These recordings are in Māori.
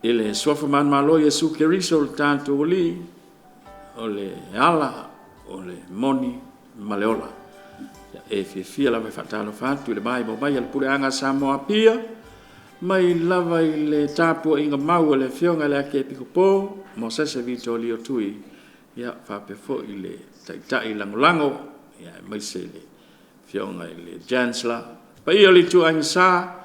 Ele suafa man malo Yesu Keriso le tātou li, o le ala, o le moni, maleola. E fia lava whatalo whātu, le mai mai al pure anga Samoa pia, mai lava i le tāpua inga mau le fionga le ake piko pō, mo sese vito li o tui, ia whape fo i le taitai langolango, ia mai se le fionga i le Chancellor, pa ia li tu anga sa,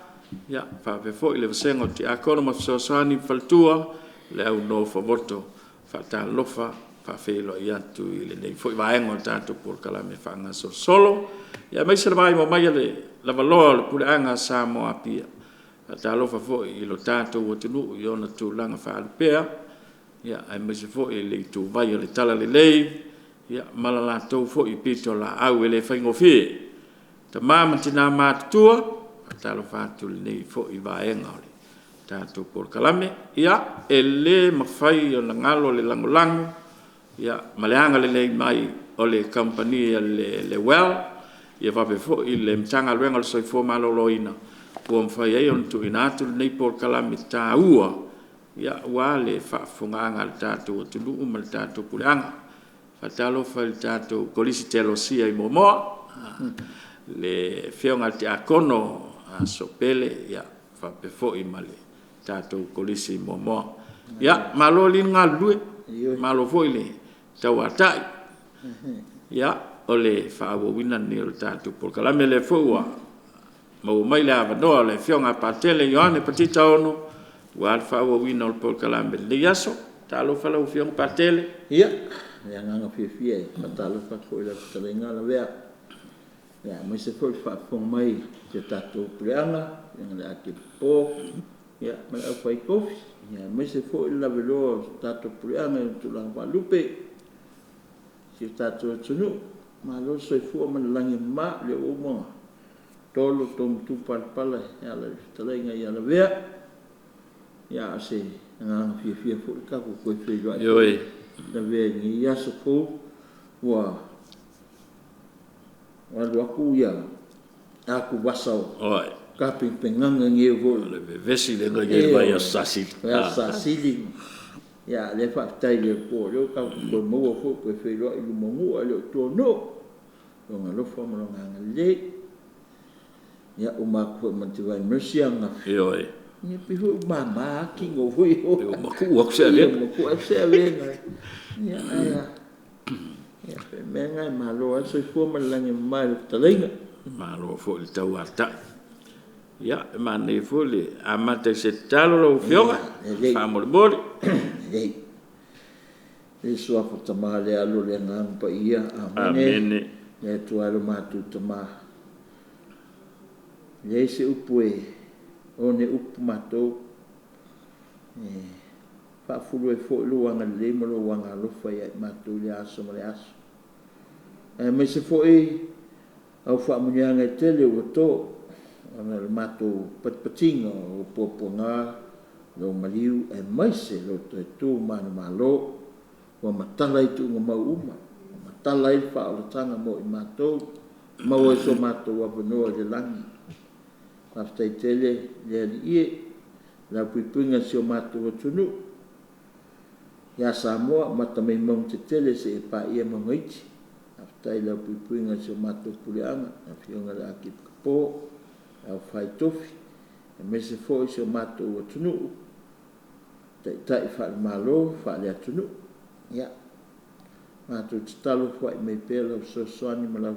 ia whape fo i le vasengo ti akono ma soasani faltua, le au no famoto, whatalo lofa, whawhelo i atu i le nei fo i vaengo tātou por kalame whanga so solo, ia mai se le mai mo mai le lava loa le pure anga Samoa pia, whatalo fo i lo tātou o tunu i ona tu langa whaalupea, ia ai mai se fo i le tu vai o le tala le lei, ia malala tau fo i pito la au e le whaingo fie, ta mama tina mātua, whatalo whātu le nei fo i vaenga o le tātou por kalame, ia e le mawhai o na ngalo le langolango, ia maleanga le lei mai o le company le well, ia vape fo i le mtanga luenga le soifo maloloina, ua mwhai ei on tu inatu le nei por kalame tā ua, ia ua le whaafunganga le tātou o tunu uma le tātou puleanga, whatalo whai le tātou kolisi te alosia i momoa, le whionga te akono a sopele, ia vape fo i male tātou kolisi i momoa, ia malo li ngā lue, malo fo i le tau atai, ia o le whaawawina ni o le tātou por kalame le fua, mau mai le avanoa le whionga patele Ioane Patita ono, ua le whaawawina o le por kalame le yaso, talo whalau whionga patele. Ia, ia nganga fia, patalo whako i la patalenga la wea. Ia, mai se fo i whaafong mai te tātou pureanga, ia le ake pō, ia, mai au whai kofi, ia, mai se fo i la veloa tātou pureanga i tulang walupe, si tātou tunu, ma lo soi fua mana langi ma le o monga. Tolo tom tu palpala, ia la talenga ia la vea, ia se nganga fia fo i kaku koe whiroa. Ioi. La vea ni ia sa fo, ua luaku ia, aku wasau. Oi. Kapi penganga nge vo. Le vesi le ngai vai a sasili. Ia sasili. Ia le whaktai le po, leo kaku koe maua fo koe whiroa i lumongua, leo tono. Longa lofa malonga le. Ia umaku mantiwai mersianga. Ioi. Ia pihu mama ki ngo hui ho. Pihu maku aku se ave. Maku aku se ave. Ia ia. Ia pe menga malo aso fo malangi mai talenga. Malo fo il tau ata. Ia mane fo le amate se talo lo fionga. Famo le boli. Ei. E sua fo tamale alo le ngang pa ia. Amen. Le tualo matu tama. Le se upue. O ne upu matou, whaafuru e fo luanga le malo wanga lofa ia matou le aso ma le aso. Me se fo au whaamunianga e tele ua tō, ana le matou patpatinga o poponga, lo maliu e maise lo to e tū mana malo, ua matala i tūnga mau uma, matala i whaalatanga mo i matou, mau e so matou wapanoa le langi. Aftai tele le ie la puipunga si o matou tunu ya Samoa mata mai mong te tele se e pa ia mangaiti aftai la puipunga si o matou puleanga a fionga la ki po au fai tofi e me se foi si o matou tunu tai fa malo fa le tunu ya matou talo foi me pelo so soani mala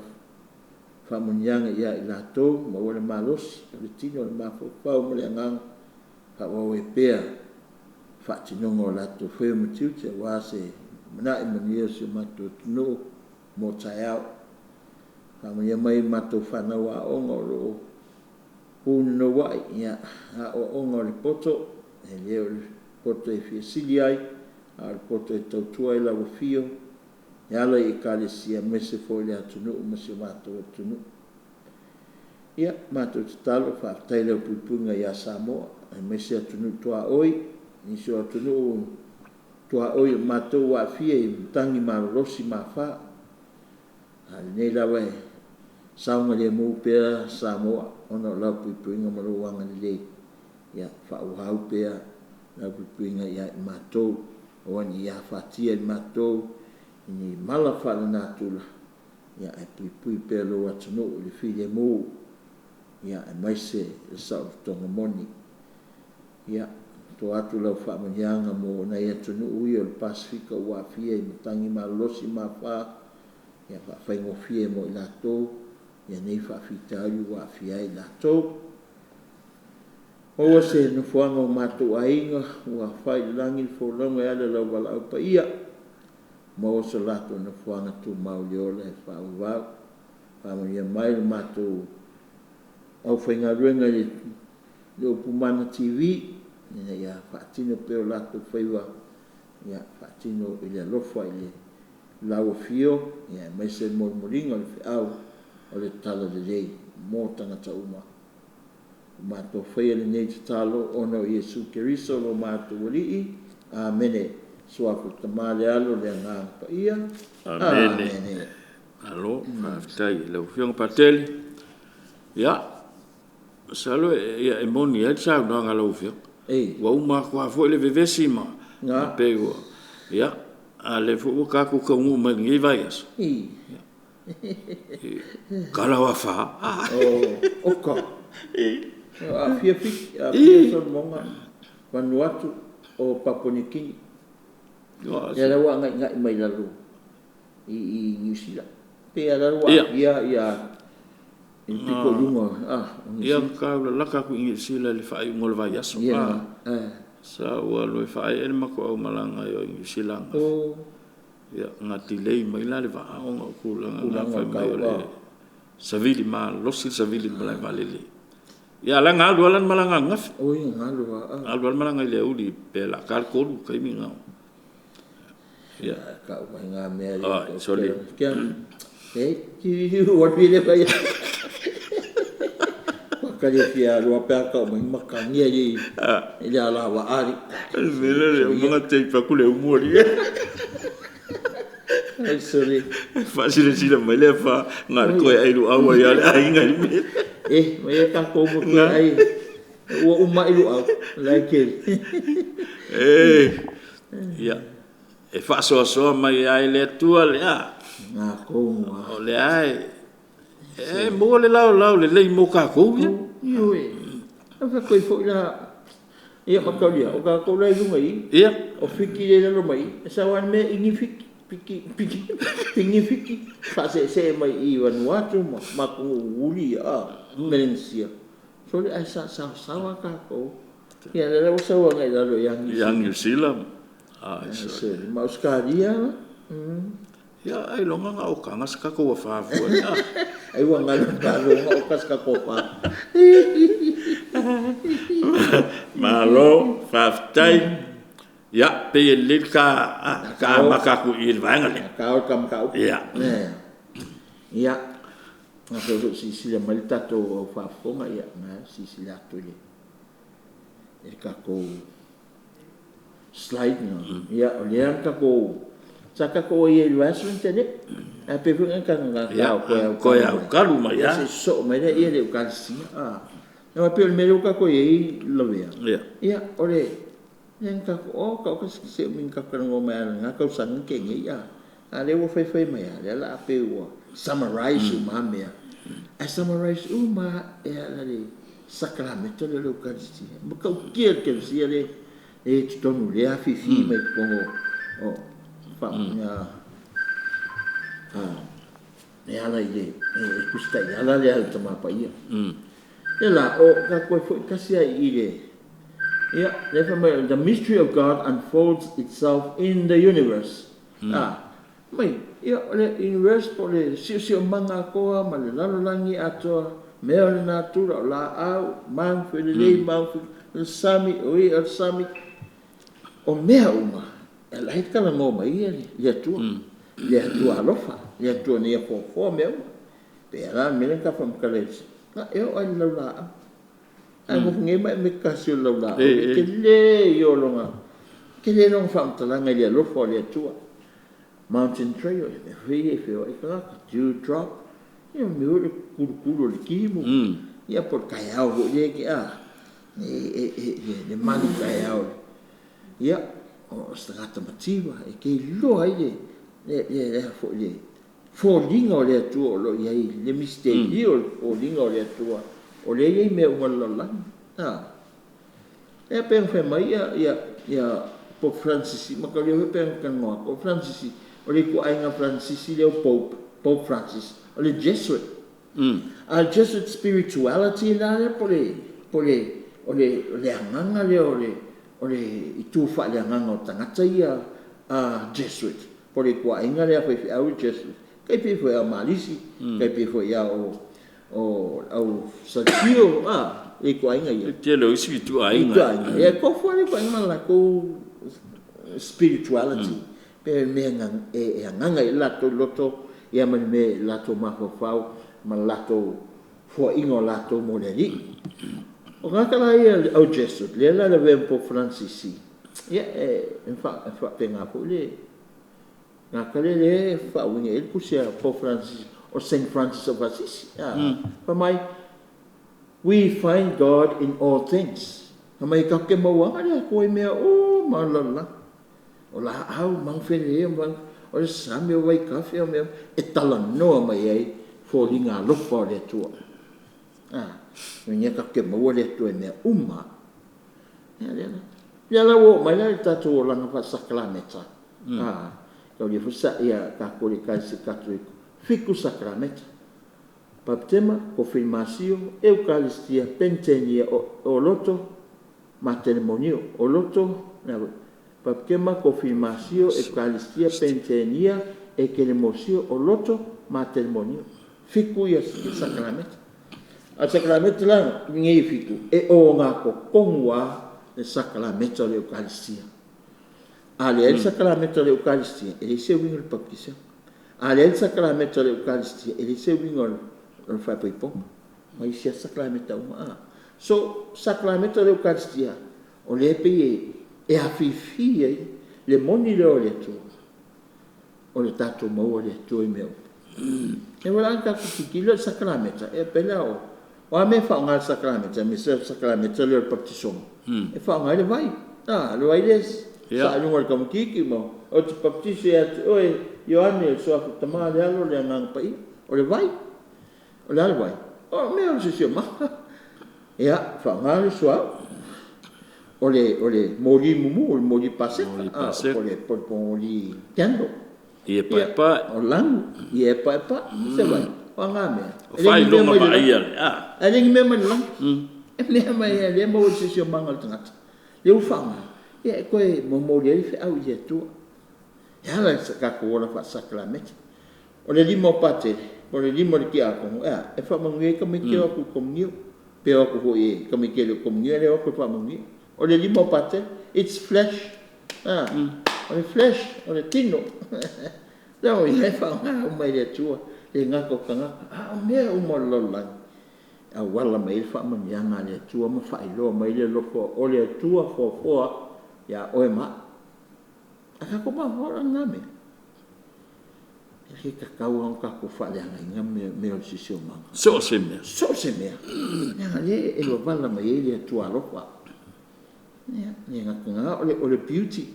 whamunianga ia i lato, ma wale malos, le tino le mawhau mo le angang, wawe pea, whatinongo lato, wheo matiu te wase, mana i mania si mato tino, mo tai au, whamunia mai mato whanau a ongo lo, pūnu no wai, ia, a o ongo le poto, e leo le poto e fia sili ai, a le poto e tautua i lawa fio, Yala Ekalesia mese fo le atunu mese mato atunu. Ia mato talo fa taile pupunga ya Samoa mese atunu toa oi ni so atunu toa oi mato wa fie tangi marosi mafa. Al nei la we saunga le mo pe Samoa ona la pupunga malo wanga le ia fa u hau pe la puinga ia matou o ni ia fatia matou ni mala fala na tula ia pui pelo atunu le file mo ia mai se sa tonga moni ia to atu la fa manyanga mo na ia tunu ui o Pasifika wa fia i tangi malosi ma fa ia fa ngo fie mo la to ia nei fa fitali wa fia i la to o se no fuanga matu ainga wa fa langi fo longa ala la wala pa ia mo se la to no fuanga tu mauliola fa wa fa mo ia mai matu au fainga ruenga le pumana TV ina ia fatino peo lato faiwa ia fatino ile lofa ile lawa fio ia mai se mormoringa le au o le tala de lei mo tangata uma mato faia le nei talo ono Yesu Keriso lo mato wali amene suafu tamale alo le nga pa ia amene alo fai le fio pateli ia salo ia emoni e sa no ngalo fio wa uma kwa fo le vevesima na pego ya ale fo ka ku ka mu ma ngi vaias kala wa fa o ka a fia so monga Vanuatu o Paponiki ya la wa ngai mai la lu i New Zealand pe ala wa ya Tiko lunga ia ka la ka ku ngi sila le fa ngol vaias sa wa lo fa e ma ko malanga yo ngi sila ya ngati lei mai la le va o ku la fa mai le savili ma lo si savili ma vale le ya la nga dolan malanga ngaf o ia nga lo alwal malanga le uli pe la ka ko lu kai mi nga ya ka wa nga me sorry kian ki wa bi le pa kali kia lua peka mai makangia i ila la wa ari mele mga te pa kule umori ai sorry facile sila mai le fa ngar ko ai lu awa ya ai ngai me mai ka ko mo ai wa umma ilu au like ya e fa so mai ai le tua le na ko le ai mo le lau le mo ka ko Iwe, apa kau ikut lah? Ia makau dia, orang kau lagi rumai. Iya. O fikir dia rumai. Sawan me ingin fikir. Fase mai iwan watu maku uli Malaysia. So dia sawa kau. Ya ada sawa ngai lalu yang New Zealand. So mau sekali ya. Ya ai longa nga o kanga ska ko fa fu ai wa nga nga o ska ko fa malo fa tai ya pe le ka maka ku il vanga le ka ya ya nga so si la malta to fa fonga ya na si la to le e ka ko slide no ya o le ka ko saka ko ye luas tene a pe fu kan ko ya kalu ma ya so mai de ye Ekalesia no pe el mero ka ko ye lo vea ya ore nen ka ko ka se min ka kan ngo ma nga ka san ke ngi ya a le wo fe mai ya la pe wo summarize ma me a summarize ma ya la de sacramento de Eucharist mo ka kier ke si le e tonu le a fi mai ko ya ya la ide kusta ya la le alta ma pa ia ela o ka ko foi kasia ide ya the mystery of God unfolds itself in the universe mai ia le universe po le si manga ko ma le langi ato me le natura la au man fe le man fe sami o mea uma ela hit kala ngo mai ia tua alofa ia tua ni fo meu pera me ka fam Ekalesia eu ai la ai mo ngai mai me ka si la ke le yo longa ke le long fam tala ngai ia lo fo ia tua mountain trail e fe o ka dew drop ia me o kuru le kimu ia por kaiao ho ye ke le mani kaiao Ia, o stangata mativa, e ke loa i le fo le fōlinga o le atua o lo iai, le misteri o fōlinga o le atua, o le iai mea ungalalani. E pēng whai mai ia Pope Francis, maka leo pēng kangoa, Pope Francis, o le kua ainga Francis, leo Pope Francis, o le Jesuit. A Jesuit spirituality la le po le anganga leo o le itu wha le anganga o tangata ia Jesuit. Po le kua ainga lea whai au Jesuit. Kai pe foi a malisi, kai pe foi a o satio, e ko ainga ia. Te lo isi tu ainga. E ko foi ko ainga la ko spirituality. Pe me nganga e lato loto, ia me lato mafafau, ma lato fo ingo lato modeli. O ngaka la ia au Jesuit, le la ve un po Francis. Ia en fa penga po le ngaka le fa winga il kusia po Francis or Saint Francis of Assisi. Pa mai, we find God in all things. Pa mai ka ke mawanga le ko mea o malala. O la au mang fele mang o sa me vai kafe o me e tala no mai ai fo linga lo fo le tua. Nya ka ke mawa le tua me uma. Ya la wo mai la tatu o langa fa sakramenta. Kau dia fusa ia kakore kaisi katoliko. Fiku sakramenta. Baptema, confirmasio, Eucaristia, pentenia o loto, matrimonio, o loto, baptema, confirmasio, Eucaristia, pentenia, ekelemosio, o loto, matrimonio. Fiku ia sakramenta. A sakramenta la ngei fiku. E o ngako kongwa le sakramenta le Eucaristia. Ale el sacramento de Eucaristia, ele se wingo le baptismo. Ale el sacramento de Eucaristia, ele se wingo le fa pipom. Mas sia sacramento uma. So sacramento de Eucaristia, o le pe e a fifi le moni le ole tu. O le tato mo le tu meu. E wala ka kikilo sacramento, e pela o a me fa un sacramento, mi se sacramento le baptismo. E fa un le vai. Lo vai des. Sa lungar kam kiki mo. O te baptisi at oi Ioane so a tama le alo le ngang pai. O le vai. O le vai. O me o se ma. Ya fa ngal so. O le moli mumu, o moli pase. O le moli tendo. Ie pa. O lang. Ie pa. Se vai. O ngame. O fai longa ba ia. Ale ngi me man lang. E me mai le mo se mangal tangat. Eu fanga. E koe momori fe au ia tu. Ya la ka ko la fa sakramento. O le limo pate, o le limo ki a ko. E fa mangi ka me ki ko komunio. Pe o ko e ka me ki le komunio le o ko fa mangi. O le limo pate, it's flesh. O le flesh, o le tino. Não, e fa o mai le tu. E nga ko kanga. Me o mo lolan. A wala mai fa mangi nga le tu ma fa ilo mai le loko o le tu fo ya oe ma. Aka ko ma hora ngame. E ka kau ang ka ko fa le ngame me o sisio ma. So se mea. Ya le e lo vala mai le tu alofa. Ya, nga o le beauty.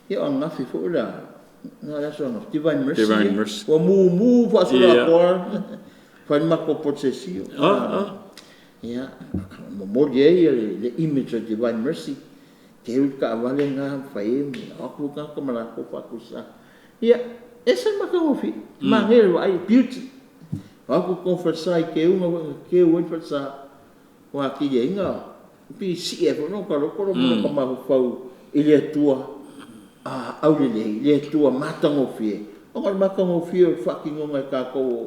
Ya ang ngafi fo la. Na la so divine mercy. O mu fa so la por. Fa ma ko possessio. Ya, mo le image of divine mercy. Keu ka vale nga fai aku ka malako pa kusa. Ia, esa makangofi. Mangel ai beauty. Aku confessai keu confessa wa ki yenga. Pi si e no ka ko mo ka ma fau ile tua. Au le tua matangofi. O ka makangofi o fucking nga ka ko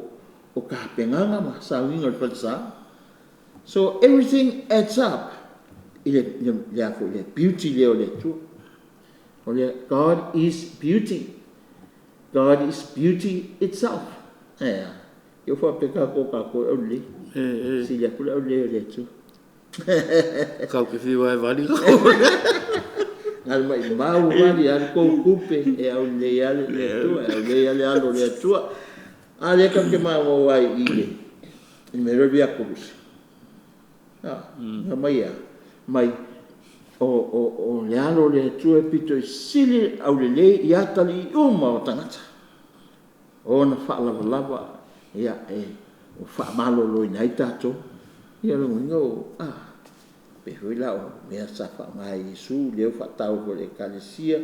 o ka penganga ma sa winga confessa. So everything adds up. Il y a beauty le tu. God is beauty. God is beauty itself. Eu vou pegar coca ko oli. Si ya kula oli le tu. Kau ke fi vai vali. Al mai mau vali al ko kupe e au le ale le tu, le ale alo le tu. Ale ka ke mau vai ile. Me ro via ko. Mai o o le alo le tue pito I sili au le le I atali uma o tangata. O na whaalawalawa ia o whaamalo i nei tato. Ia lo ngingo, pe hui lao, mea sa whaamai Isu, leo whaatau ko le Ekalesia.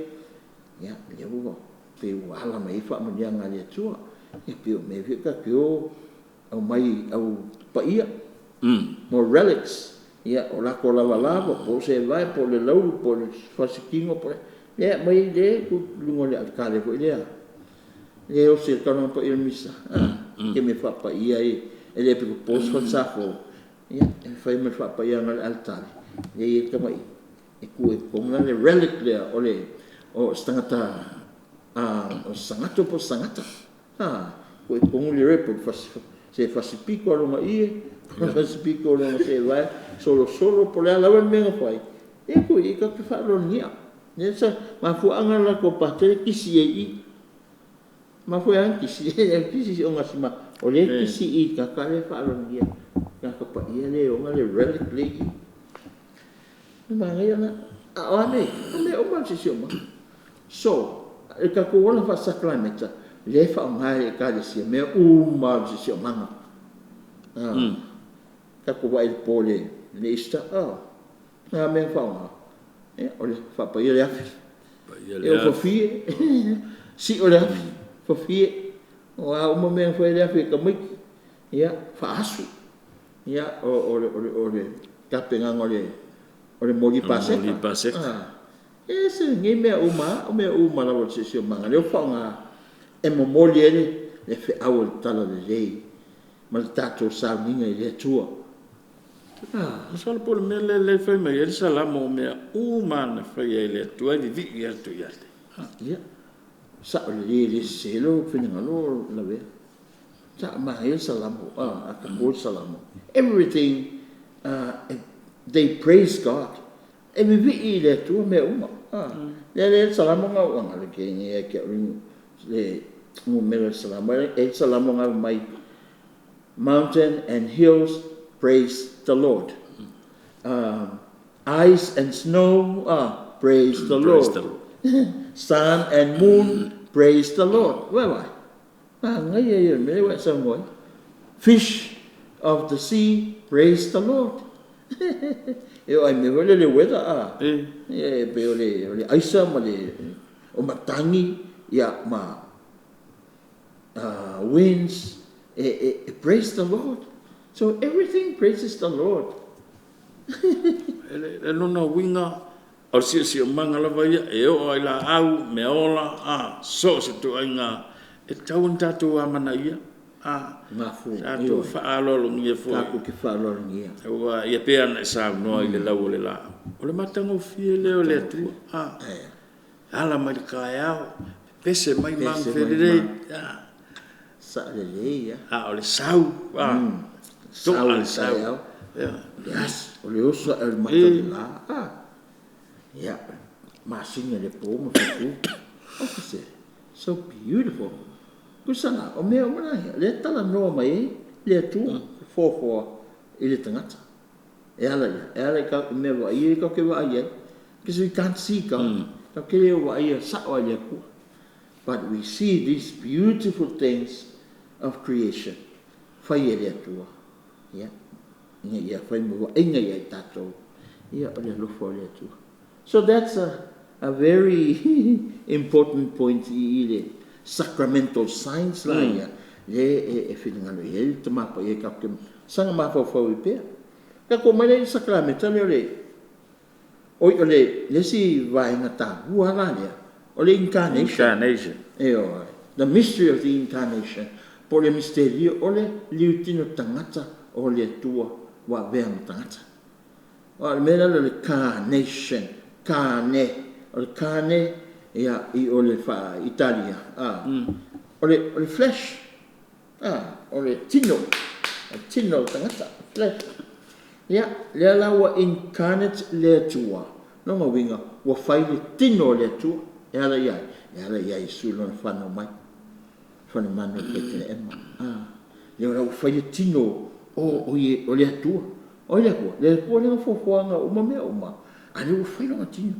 Ia, leo pe wala mai whaamanianga le tua. Ia pe o me vika ki o au mai au paia. More relics. Ia, o lako lawalawa, po se vai, po le lau, po le whasikingo, po le... Ia, mai le, ku lungo le alkale ko ilea. Leo se kano pa il misa. Ke me whapaia le pe ku pos whatsafo. Ia, fai me whapaia ngal altare. Ia, kamai. Ku konga le relic lea, o le, o stangata, o sangato po sangata. Ku konga le repo, se fasipiko alonga fasipiko alonga se vai, solo po le alawan menga fai. Ia ku ika ki whaalon nia. Ia sa, mafuanga la ko patere kisi I. Mafuanga kisi o ngasima. O le kisi I kakale whaalon nia. Kaka pa ia le o nga le relic le I. Mga ia na, ame o man si sioma. So, e kakuola fa sakramenta, le fa ngai Ekalesia, me man si sioma. Kakuwa il pole, le ista, na me fa nga. O le fa pa ia le afi. E o fa fie, si o le afi, fa fie. O a uma me fa le afi kamiki. Ia, fa asu. Ia, o le kapenga o le moli paseka. Ese ngi mea uma la wotse sio manga. Le whanga e mo moli ele le fe awal tala le lei. Ma le tato sa ninga I le tua. Sala po le mele le fai mai ele salamo mea uma na fai e le tua di vi ia tu ia le. Ia. Sa o le selo finangalo la vea. Sa ma ele salamo. Akabol salamo. Everything they praise God. E mi vi le tua me uma. Le salamo nga wanga le ke nge ke le mo me salamo e salamo nga mai mountain and hills praise the Lord. Ice and snow praise the Lord. Sun and moon praise the Lord. Why? Ngai me wa sa ngoi. Fish of the sea praise the Lord. Eu ai me vole le weather pe ole aisa ma le o matangi ia ma winds praise the Lord. So everything praises the Lord. ele no winga o si manga la vai e o ai la au me ola so se tu ainga e taun tatu amana ia Mafu. Atu whaalolo ngia fo. Taku ki whaalolo ngia. Ua ia pea na sa no I le lau le la. O le matango fie leo le atri. Ala mai kai au. Pese mai mang fere. Sa le le ya. O le sau. Sau le sau. Yes. O le osa el matani la. Ya. Masinga le po mo fu. So beautiful. Kusanga, o mea umana le tala noa mai, le atua, fōfōa, I le tangata. E ala ka mea wa ia, ka ke wa ia, because we can't see God. Ka ke leo wa ia, sawa ia kua. But we see these beautiful things of creation. Whai e le atua. Ia, ia, whai mua, inga ia I tātou. Ia, o le lofo le atua. So that's a very important point I le. Sacramental signs la ia le e finangalo ele tama pa ia ka sanga ma fa I pe ka ko mai le sacramento le le si vai ngata bua la le o le incarnation the mystery of the incarnation por le misterio o le liutino tangata o le tua wa veng tangata o le mena le carnation o le carne ia I o le fa Italia o le flesh o le tino tangata flesh ia le lawa incarnate le tua no ma winga wa fai le tino le tua ia ia Isu no fano mai fano mano ke emma le ora fai le tino o le tua o le ko le fo fo nga uma me uma Ale o whaino atino.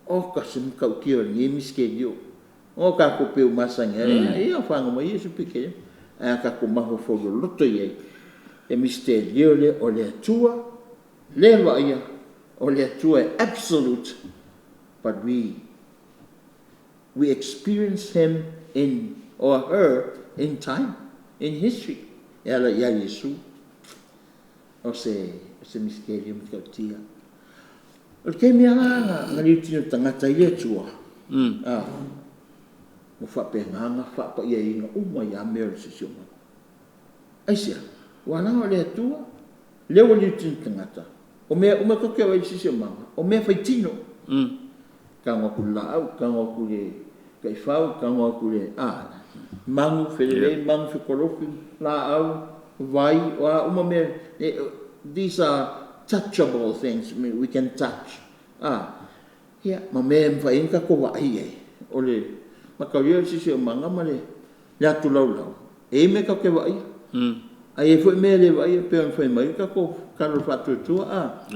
O ka se mkau kia nge miske dio. O ka ko peu masanga. Ia whanga mai Iesu pike. A ka ko maho whogo loto iei. E miske dio le o le atua. Le waia. O le atua absolute. But we experience him in, or her, in time, in history. Ela ia Iesu. O se misterio mi kautia. O ke mea nga liutino tangata i le tua. Mo whapenganga, whapa ia inga, uma ia mea le sisioma. Aisia, wananga o le atua, leo liutino tangata. O mea kakea wa i sisioma. O mea whaitino. Kanga ku lau, kanga ku le kaifau, kanga ku le mangu whelele, mangu whekorofi, la au, vai, o uma mea, these are touchable things we can touch. Ma mea mwhainga ko wa ai o le, makau ia sisi o manga ma le atu lau. E me ka ke wa ai. Ai e fwoi mea le wa ai, peo mwhai mai ka ko karo whatu tua.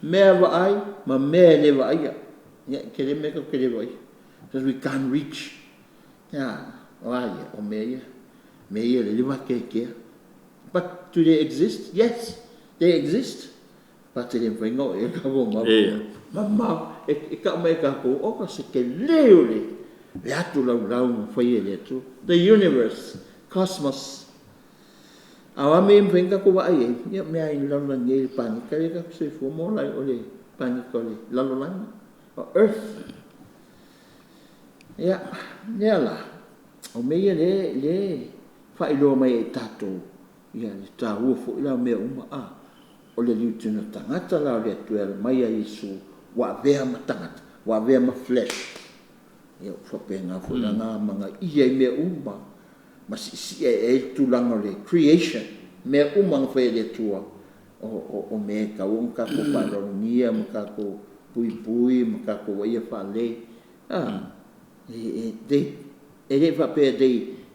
Mea wa ai, ma mea le wa ai. Kere me ka kere wa ai. Because we can't reach. O mea le liwa ke. But do they exist? Yes, they exist. But they didn't bring out e ka wo ma. Mama, e ka mai ka ko o ka se ke leo le. Le atu lau whai e le atu. The universe, cosmos. Awa me mwenga ko wa ai. Ia mea in lalo nge pani. Kare ka se fu mo lai o le pani ko le lalo lai. O earth. Ia la. O mea le whai loa mai e tatou. Ia le tā ua fo ila mea uma o le liutino tangata la o le atuela mai a Iesu wa vea ma tangata, wa vea ma flesh. Ia whapenga fo ila ngā manga ia i mea uma ma si e tulanga le creation mea uma ngawhai le tua o mea ka o mka ko paronia, mka ko pui, mka ko waia whale.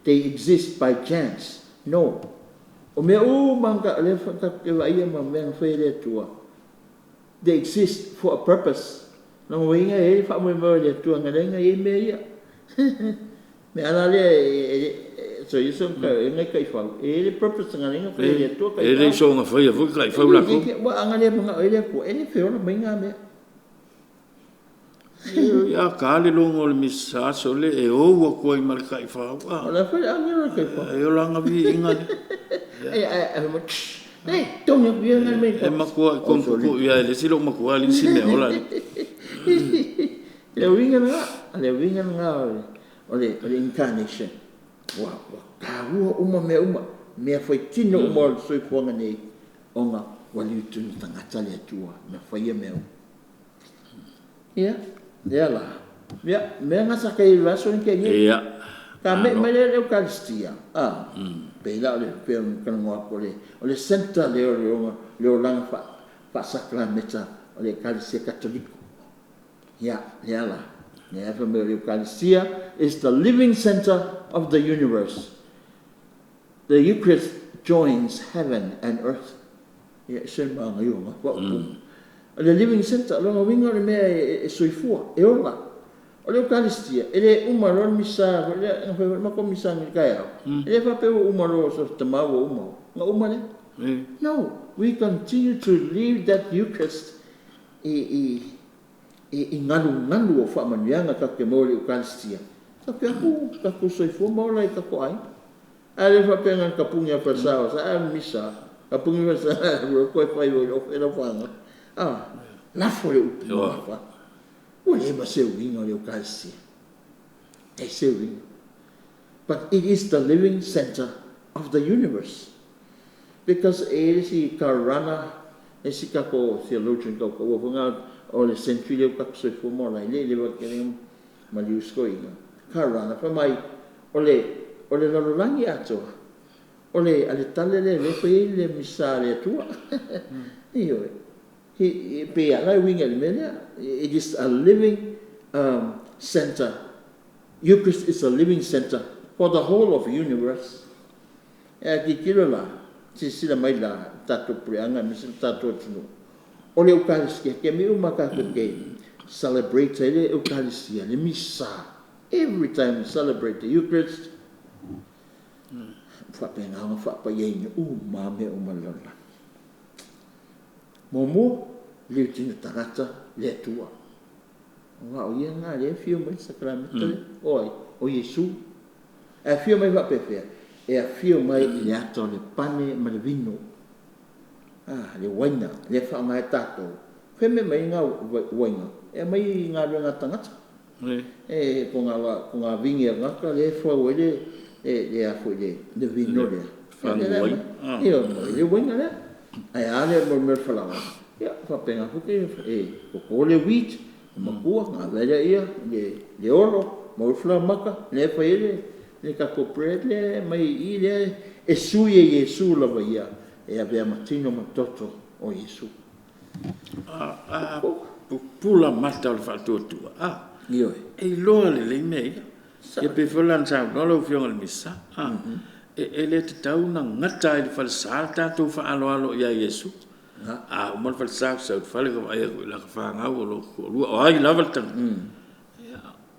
They exist by chance. No. O mea manga le whaka wa ia ma mea whai le tua. They exist for a purpose. Nā winga e whakamui le tua ngarenga e mea ia. Me ana le so Iesu ka e ngai kai whau. E le purpose ngarenga whai le tua kai whau. E le so ngā whai a whai kai whau lako. Wa anga le mga e le ko. E le whiona mai ngā mea. Ia ka le longo le misa so le e oua koi ma le kai whau. O la whai anga le kai whau. E o langa vi inga le. Tonga via ngai mai. E makua konkuku ia le silo makua li si me ola. Le winga nga o le incarnation. Wa ka uma me foi tino uma soi ponga nei onga wali tunu tangata le tua me foi me. Ia la. Me nga sa kai vaso ni ke ni. Ia. Ka me le Eucharistia. Pe la le pe kan ngwa ko le o le center le o langa fa sacramenta o le Ekalesia katoliko. La the Eucharistia is the living center of the universe. The Eucharist joins heaven and earth. The living center, lo winga le me soifua, e ola. O le Eucharistia, ele umaro misa, ele ma ko misa ni kaya. Ele fa pe umaro so tamawo umaro. Nga umale? No, we continue to live that Eucharist ngalu o fa manianga ka ke mo le Eucharistia. Ka pe ka ku soifua mo lai ka ko ai. Ale fa pe ngan ka punga pasao sa misa. Ka punga sa ro ko fa yo ela fanga. La fole u. Whatever serving or Eucharistia. They serving. But it is the living center of the universe. Because si karana, si kako theologian kako wafanga o le century kako se fumo la le wa kenem maliusko ina. Karana fa mai ole lololangi ato. Ole ale tale le le misale tua. Io it is a living center. Eucharist is a living center for the whole of the universe. Ki kilo la, si sila mai la tato prianga, misi tato tunu. o le Eucharistia ke mi umaka ke celebrate le Eucharistia le misa every time we celebrate the Eucharist fa penga fa pa ye ma me o malala momo le tino tarata le tua wa o ye nga le fio mai sacramento o Yesu e fio mai va pe e a fio mai le ato le pane ma le vino le waina le fa mai tato fe me mai nga waina e mai nga le nga tangata e ko nga vingi nga ka le fo wele le a fo le vino le fa wai le waina le ai ale mo me fala ya fa penga fu ke ko le wheat ma ku nga vele ia le oro mo fla maka le fa le ka ko prele mai ile e suie Yesu la ia e avea matino matoto o Yesu pula mata o fatutua io e lo le mei e pe folan sa no lo fiong al misa e le tau na ngata il fal salta tu fa alo ya Yesu o mal fal sa fal ko ai la fa nga o lo ai la valta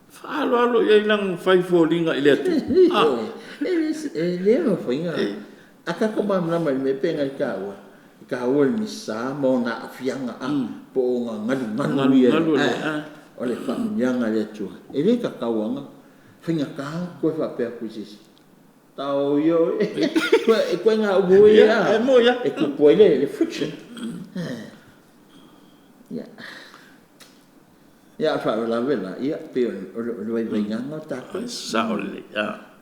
fa alo ya lang fai folinga ile tu le no fainga aka ko mam na me penga ka o misa mo na afianga po nga nganu ia o le fa nyanga le tu e le ka kawanga finga ka ko fa pe kusis tao yo ko nga o ia e mo ya e ko poile le friction ya fa la vela ia pe o vai nyanga ta ko sa ole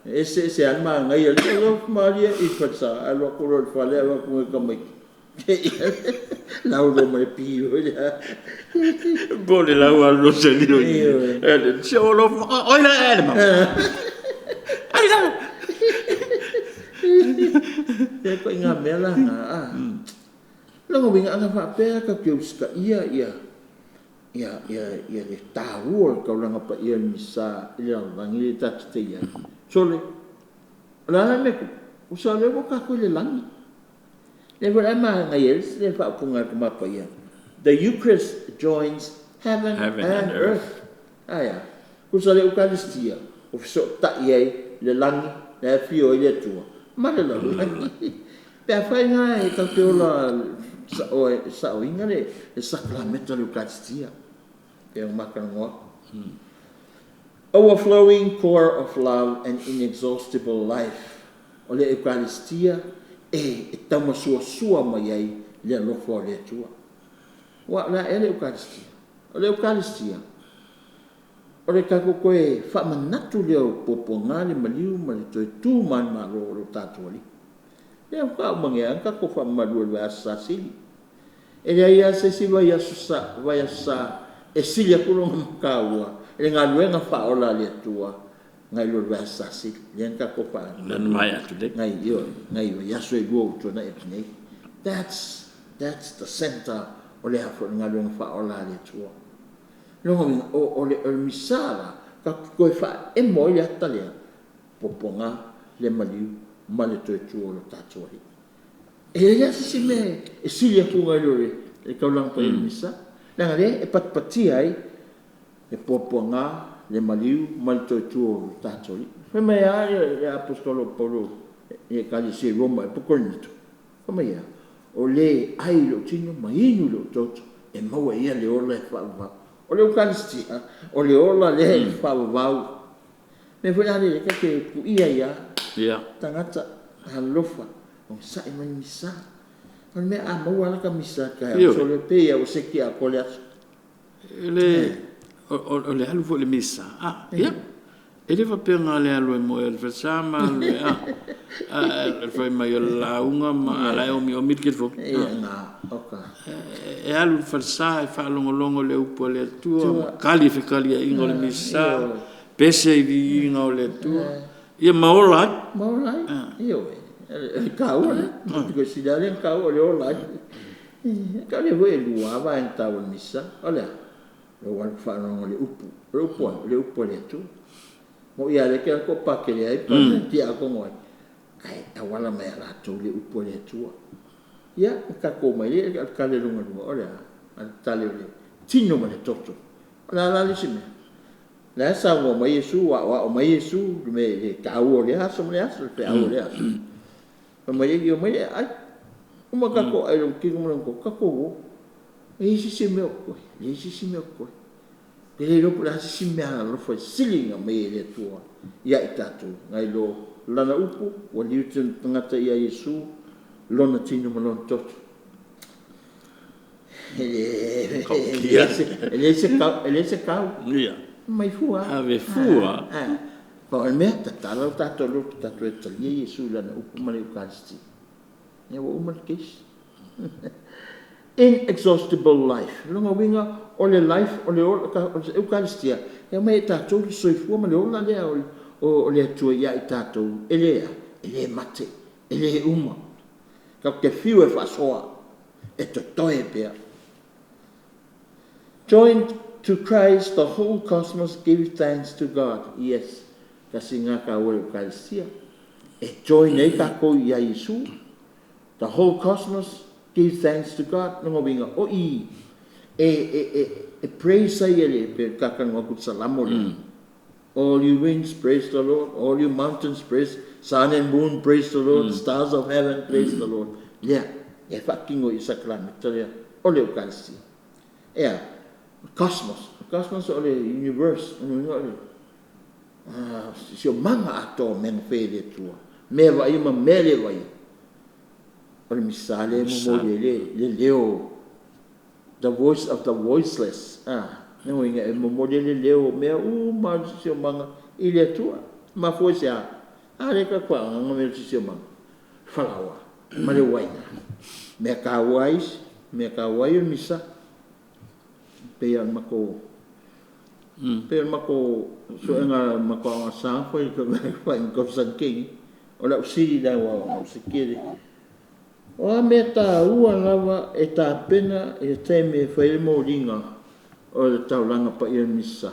ese alma ngai lo maria i fatsa alo ko lo fa le ko ka mai lau lo mai pio ya bole lau allo selio ele solo oi la elma ai la e ko inga mela lo ngobinga anga fa pe ka kiuska ia le tau ka langa pa ia misa ia langi tatite ia sole la me usale ko ka ko le langi le vora ma ngai le fa punga ka pa ia the Eucharist joins heaven and earth usale Eucharistia o so ta ia le langi le fio ile tua ma le la pe fa ngai ka te ola sa o inga le sacramento de Eucharistia e o makangoa overflowing core of love and inexhaustible life o le Eucharistia e tama sua mai ai le lofo le tua wa la e le Eucharistia o le kako koe fa manatu le o poponga le maliu ma le toi tu man ma lo tatoli le ka mangia ka ko fa malu le asasili e ia se si vai asa e silia kulong kawa e ngaluenga fa ola le tua ngai lo asasi le ka ko pa nan mai atu de ngai yo ya so e go to na e nei that's the center o le afo ngaluenga fa ola le tua o le misala ka ko fa e mo ya talia poponga le maliu ma le toi tu lo tatoi e ia si me e silia ku ngai lo e ka lang pa misa na ngale e patpati ai e poponga le maliu mal to tu tatoi fe me ya e apostolo Paulo e Ekalesia Roma e pokolito come ya o le ai lo tino mai lo toto e mo ia le ola fa va o le Eucharistia o le ola le fa va me foi ali che pu ia tangata halofa o sai mai misa on me a mo ala ka misa ka so le pe o se ki a kole o le halu fo le misa e le va penga le alu mo el fasama le el fa mai la unga ma ala o mi ke fo e alu falsa e fa longo le upo le tu kali fe kali ingo le misa pese vi ingo le tu ia maola io kau porque si dale kau le ola ka le voi lua va en tau misa ola lo wan fa no le upu le tu mo ia le ke ko pa ke ai pa ti a ko mo ai awala me la tu le upu le tu ia ka ko mai le ka le lunga ola tale le tino ma le toto la le sime la sa mo mai Yesu wa mai Yesu me le ka o le aso me aso pe o le aso mai yo mai ai uma ka ko ai ki mo ko ka ko e si me ko e si me ko le lo la si me lo foi silinga me le tua ia itatu ngai lo lana upu wa liutu tangata ia Yesu lona tino mo lona toto ele se cau mai fua ave fua pa me tala tato lo tato e Yesu lana upu ma le Eucharist e o uma kis inexhaustible life longa winga o le life o le Eucharistia e mai tato so fua ma le ona le o le tua ia tato ele mate ele uma ka ke fiu e fa soa e to toe pea. Joined to Christ, the whole cosmos gives thanks to God. Yes, kasi nga ka o Ekalesia. E join e ka ko ia Yesu. The whole cosmos gives thanks to God. Nunga winga o i e praise sa ele pe kakang wakut salamo le. All you winds, praise the Lord. All you mountains, praise. Sun and moon, praise the Lord. Stars of heaven, praise the Lord. Yeah, e fakingo isa kilometer o le Ekalesia. Yeah. Cosmos o le universe si o manga ato men fele tua me vai ma mele vai o le misale mo le leo the voice of the voiceless no inga mo le leo me ma si o manga ile tua ma fosse ale ka kwa ngame si o manga falawa ma le waina me ka wai misa pea mako so nga mako sa foi ko ko sanking o la usiri da wa usikiri o meta ua lava e ta pena e te me foi mo linga o le taulanga pa ia misa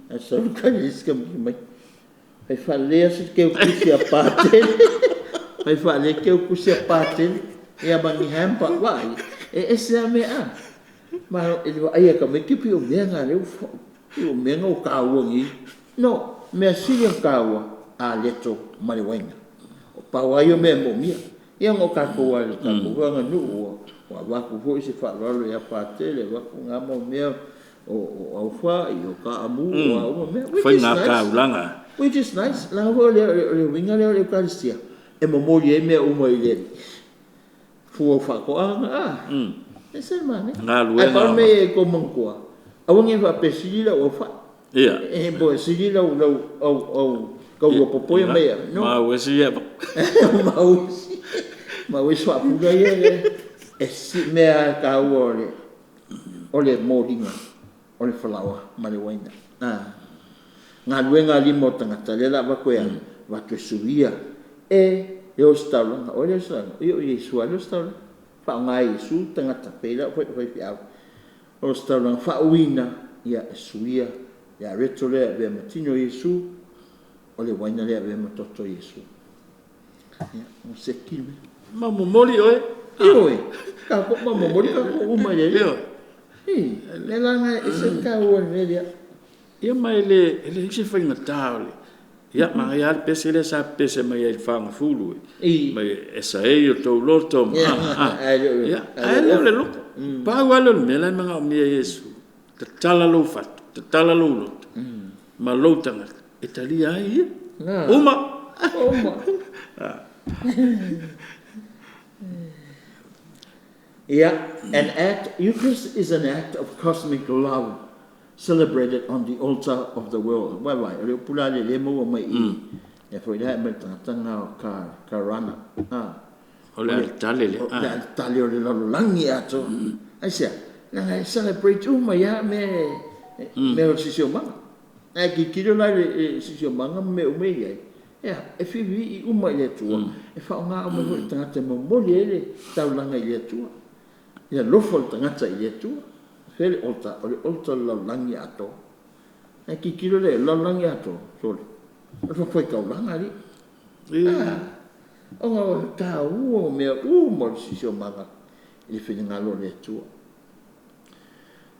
e so ka iska mai ai fa le se ke kusi a parte ai fa le ke kusi a parte e a bangi hampa vai e se me ma ele ai ka me kipi o menga le o menga o kawangi no me asilia kawa a leto maliwenga o pawaio me mo mia ia ngo ka ko wale ka ko nga nu wa ku fo se fa lo ya patele wa ku nga mo me o fa io ka amu o me foi na ka ulanga which is nice la ho le winga le Eucharistia e mo mo ye me o mo ile fu fa ko ese mane ai pa me ko mangua awangi va pesila o fa e bo sila o ko popo me no ma wesi ya ma wesi wa puga ye e si me ka ole modinga ole falawa male waina nga luenga limo tangata lela ba ko ya va to subia e yo stalo ole stalo yo Yesu ale stalo fa ngai Yesu tangata pela foi fiao o stalo fa uina ya suia ya retole be matino Yesu ole waina le be matoto Yesu ya o sekime mamo moli oe ka ko mamo moli ka ko uma le le langa ese ka o media ia mai le se foi na taule ia mai al pesele sa pese mai il fanga fulu mai esa e to loto ia ai le lo pa walo me la manga mi Yesu tala lo fat tala lo lot ma lo tanga italia ai uma an act. Eucharist is an act of cosmic love celebrated on the altar of the world. Why? Le pula le mo mai e foi da me tanga ka rana ole tale le tale le lo langi ato ai sia na celebrate ya me o sisio manga ai ki kilo la sisio manga me ai e fivi le tua e fa nga mo tanga te mo le tau langa le tua ia lofo tanga le tua fele olta la langi ato ai ki kilo le la langi ato sole foi ka langa ali o ka me mo sisio manga e fini ngalo le tua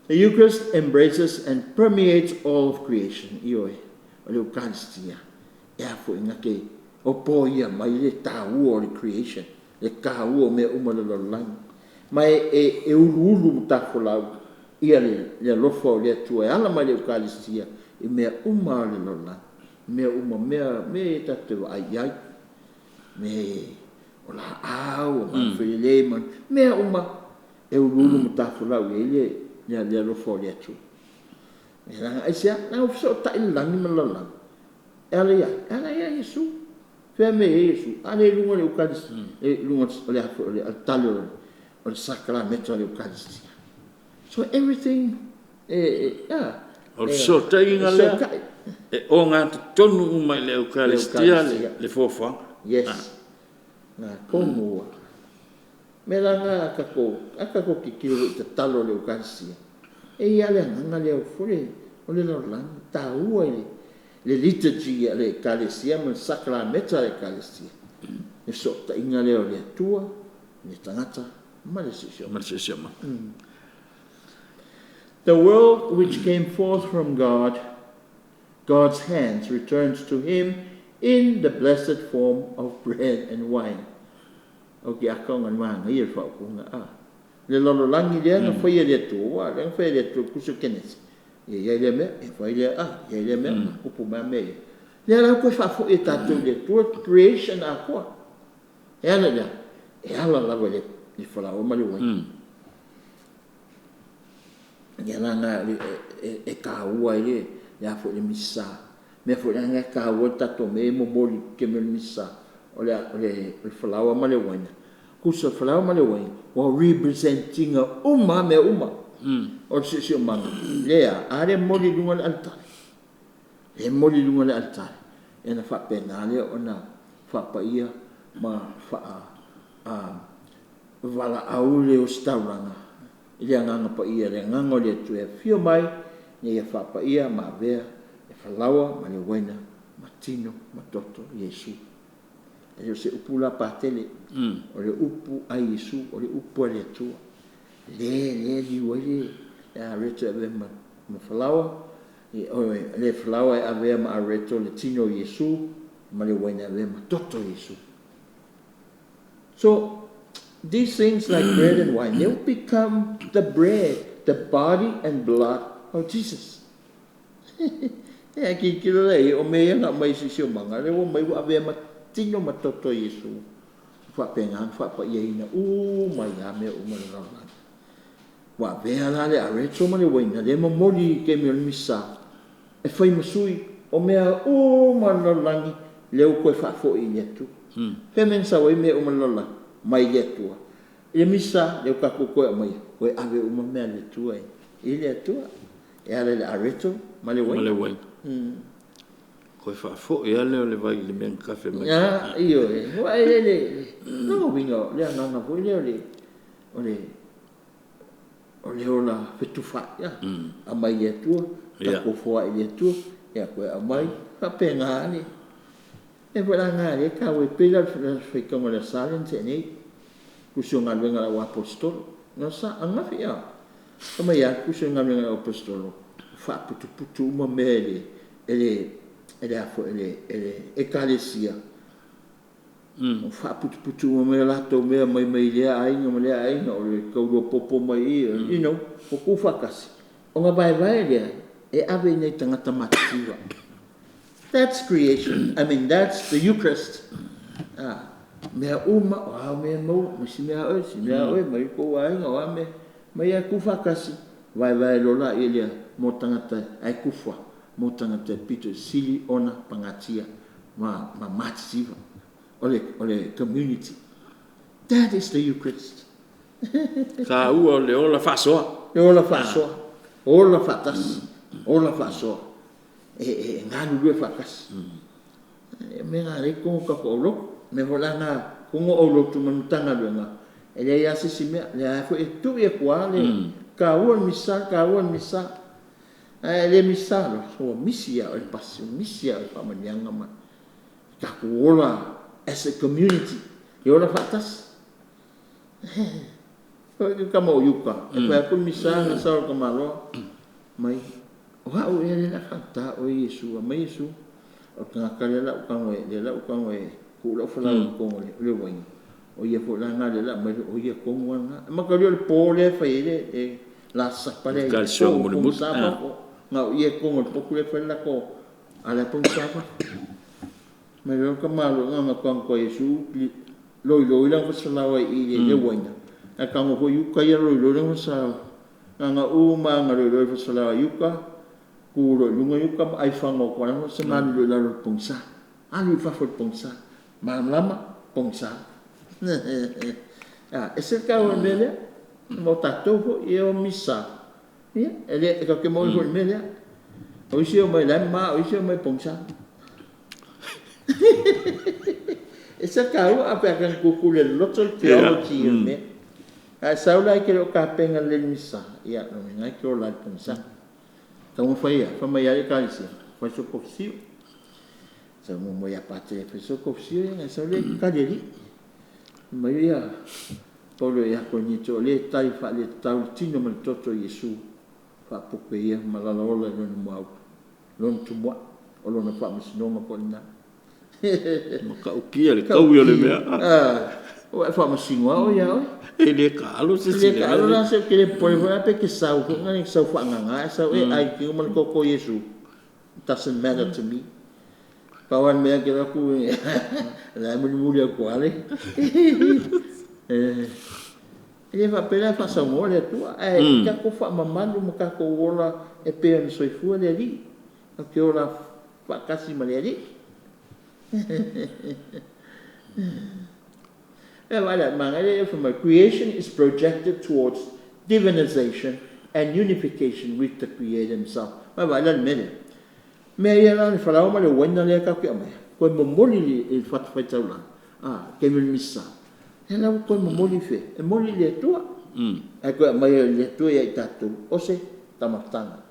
The Eucharist embraces and permeates all of creation. Io e o le Eucharistia. E a fo inga ke o po ia mai le tāua o le creation. Le kāua mea umalololangi. Mai e ulu mutafolau. Ia le lofa o le atua e ala mai le Eucharistia. E mea umalololangi. Mea mea tatua ai ai. Me o la au, ma whele man. Mea e ulu mutafolau e le lofa o le atua. E ranga aisia, na ufiso ta ilangi malalangi. Ala ia Yesu. Fea me Yesu. Ala e lunga le Eucharistia. E lunga le altale o le sacramento le Eucharistia. So everything, O so ta inga lea. E o ngā tonu umai le Eucharistia le fofanga. Yes. Ngā kongoa. Me ranga akako kikiro i te talo le Eucharistia. E ia le nganga le au fure o le laulangi. Tā ua le liturgy le Ekalesia ma le sacramento le Ekalesia. E so ta inga leo le atua, le tangata, ma le sisioma. The world which came forth from God's hands, returns to him in the blessed form of bread and wine. Okay, akong an mga ngayon fa ko nga le lolo langi dia nga fa ile tu wa le fa ile tu kusu kenes. Ye le me e fa ile ye le me ku pu ma me. Le la ko fa fo eta tu le tu creation a ko. E ala ya. E ala la le fa la o ma le wa. Ya la nga e ka wa ye ya fo le misa. Me fo la nga ka wa ta to me mo boli ke me misa. Le flower ma le waina. Kusa flower ma le waina. Wa representing a me uma. O si umanga. Lea, are moli lunga le altare. E moli lunga le altare. E na fa penale o na fa pa ia ma fa vala aule o stauranga. Ile nganga pa ia le nganga le tu e fio mai. Ia fa pa ia ma vea. E flower ma le waina. Matino, matoto, Yesu. E se upula patele o le upu a Yesu o le upu a le atua le liwale a reto ave ma falawa le falawa ave ma reto le tino Yesu ma le waina ave ma toto Yesu. So these things like bread and wine, they will become the bread, the body and blood of Jesus. E ki kilo le o me nga mai sisio manga le o mai ave ma tino matoto Yesu. Fa pengan fa pa ia ina mai ame umana. Wa vea la le areto ma le waina le moli ke me misa. E fai masui o mea umana langi le o ko fa fo i letu. Fe men sa we me umana la mai letu. E misa le ka ko ko mai. We ave umana letu ai. Ile tu e ale le areto ma le waina. Ko fa fo e ale le vai le men cafe mai. Io wa ele no vingo le nana ko le ola fetufa ya amai e tu ta ko fo e tu e ko amai pa penga ni e vola ngale ka we pela fe como le salen teni kusunga venga wa apostol no sa anga fia como ya kusunga venga apostol fa putu uma mele ele Ekalesia. Fa putu me la to me mai le ai no le ai no le ko popo mai you know o ku fa kasi o nga vai le e ave nei tangata mativa. That's creation. I mean that's the Eucharist. Me uma me mo si me mai ko ai no me mai ku fa kasi vai lo la ele mo tangata ai ku fa mo tangata pito sili ona pangatia ma matsiva ole community. That is the Eucharist. Ka ua le ola fasoa. Le ola fasoa. Ola fatas. Ola fasoa. E nganu lue fakas. Me nga re kongo ka ko olo. Me vola nga kongo olo tu manutanga lue nga. E le ia sisi mea. Le a e tu e kua le. Ka ua misa. Le misa lo. So misia o le pasi. Misia o le pamanianga ma. Ka kuola as a community. E ola fatas. ka mo yuka e pa ku misa na sa ka malo mai wa o ele na kanta o Yesu mai Yesu o ka kalela ka mo le la ka mo ku lo fala ko le wai o ye fo la nga le la mai o ye ko mo na ma ka le pole fa ile e la sa pale calcio mo le mut nga o ye ko mo ko le fa la ko ala pun sa pa mai lo ka malo nga ko Yesu loi lang fa la wai ile le wai akango ko yuka ya ro lo sa nga uma nga ro fa sala yuka ku ro lunga yuka ai fango ko na sa man lo la pungsa ali fa fo pungsa malam lama pungsa ese ka o mele mo tato ko io misa ya ele ka ke mo ko mele o si o mai lama o si o mai pungsa ese ka o apa kan ku ku le local theology me saula ke lo ka penga le misa ya no ngai ke la pungsa tamo foi fa mai ya Ekalesia fa so kopsi sa mo mo ya pate fa so kopsi ya saula ka deli mai ya polo ya ko ni to le tai fa le tau tino mal toto Yesu fa pope ya malala ola no mo lon tu mo o lon fa misno ma ko na maka ukia le kau yo le mea o fa masinwa o ya o ele kalo se le kalo la se ke le pole pe ke sau ko ngani sau fa nganga sau ai ki mal ko Yesu doesn't matter to me kawan me ke aku la mo mulia ko ale ele fa pela fa sa mo le tu ai ka ko fa mamando mo ka ko ola e pe ni soi fu le li ke ola fa kasi male li from a creation is projected towards divinization and unification with the Creator Himself. Me ya ni fala o le wena le ka ke me. Ko mo moli il fat faitala. Ke me misa. Ela ko mo moli fe. E moli le tua. E ko mai le tua ya tatu. O se tamatanga.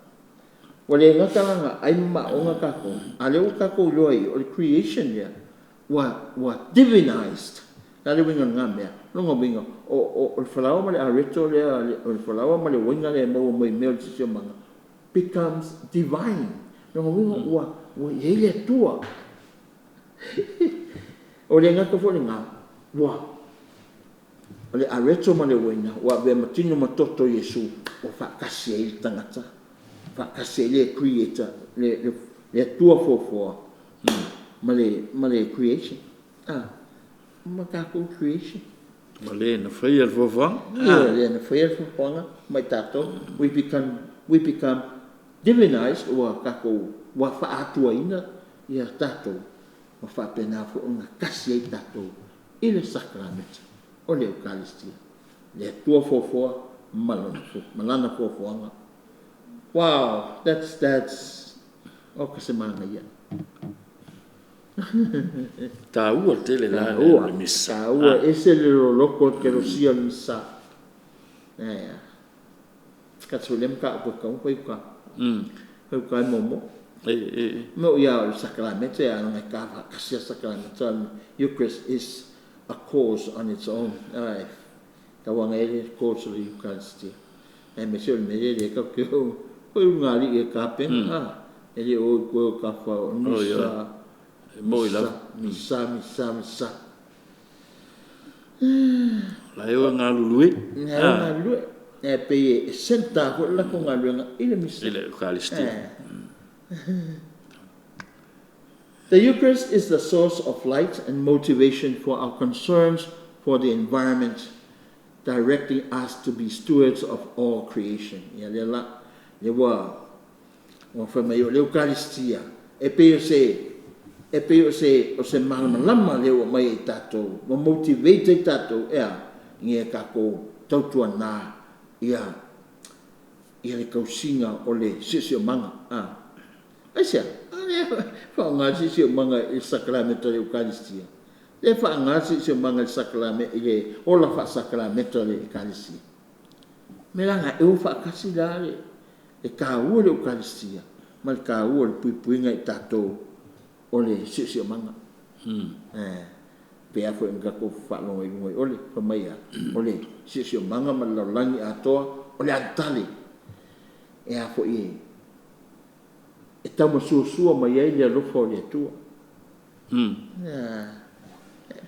Wale ngaka ai ma o ngaka ko. Ale o ka ko loi o creation ya. Wa divinized. Kali winga ngamia, longo winga o falawa male areto le o falawa male winga le mo me si manga becomes divine. Longo winga wa yele tua. O le ngaka fo nga wa o le areto male winga wa be matino matoto Yesu o fa kasi il tangata. Fa kasi le creator le tua fo male creation. Makako creation. Male na fai al fofang. Yeah, na fai al fofang. Mai tato, we become divinized wa kako wa fa atua ina ya tato. Wa fa pena fo una kasi tato. Ile sacrament. O le Eucharistia. Le tua fofo malana fofanga. Wow, that's o kasemanga ya. Taua tele la le misa. Taua ese le loko ke lo sia misa. Ya. Katsulem ka ko ka ka. Ko ka momo. No ya el sacramento ya no me ka kasi sacramento. Eucharist is a cause on its own. Kawang ele cause of Eucharistia. Me se me le ka ko ngali e ka pen. Ele o ko ka fa misa. Misa. La eu ngalului. Ngalului. E pe senta ko la ko ngalui ile misa. Ile Eucharistia. The Eucharist is the source of light and motivation for our concerns for the environment, directing us to be stewards of all creation. Ya le wa fa mai o Eucharistia. E pe o se malama le o mai tato, mo motivate tato nge ka ko tautua na ia le kausinga o le sisio manga. Asia, fa nga sisio manga il sacramento de Eucharistia. Le fa nga sisio manga il sacramento ile o la fa sacramento de Ekalesia. Melanga eu fa kasilale e ka o le Eucharistia, mal ka o le puipuinga tato o le sisio manga. pe afo nga ko fa no ngoi ole fa mai ole si manga ma la langi atoa ole atali e afo e tamo suasua mai ai le lofo le tua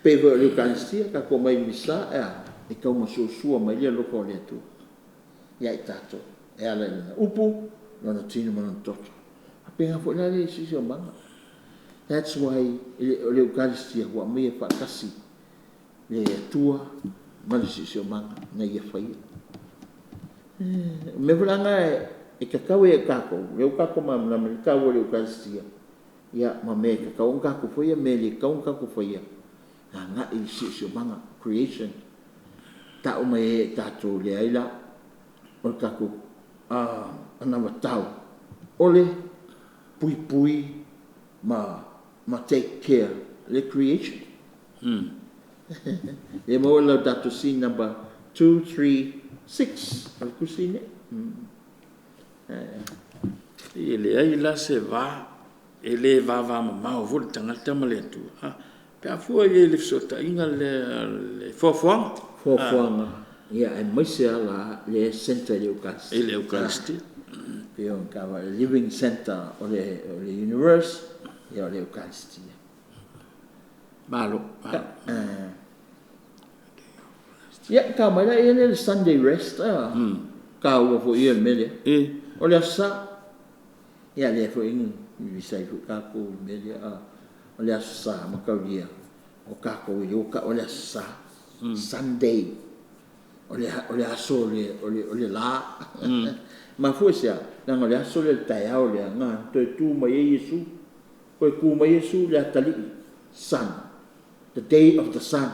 pe vo le Eucharistia ka ko mai misa e tamo suasua mai le lofo le tua ia i tato e ala upu lona tino mana toto pe afo la le si manga. That's why le Eucharistia wa me fa kasi le tua ma si manga na ia fai me volanga e kakau e kako le kako ma na me kakau le Eucharistia ia ma me kakau kako foi me le kakau kako foi nga i si manga creation ta o me ta to le aila o kako ana matau ole pui ma take care the creation. Le mo Laudato Si number 236 al kusine. Ele ai la se va ele va ma vol tangata maletu. Pe afua ele sota inga le fofuanga. Ya e maise ala le center de Eucharistia. Ele Eucharistia. Pe on kava living center o le universe. Ya le Eucharistia. Malo. Ya ka mai le Sunday rest ka o fo ia mele. O le sa ya le fo in vi sai fu ka ko mele o le sa ma ka via. O ka ko yo ka o le sa Sunday. O le aso o le la. Ma fu sia na o le aso le tai o le nga to tu mai Yesu. Koe kuma Yesu le atali sun, the day of the sun.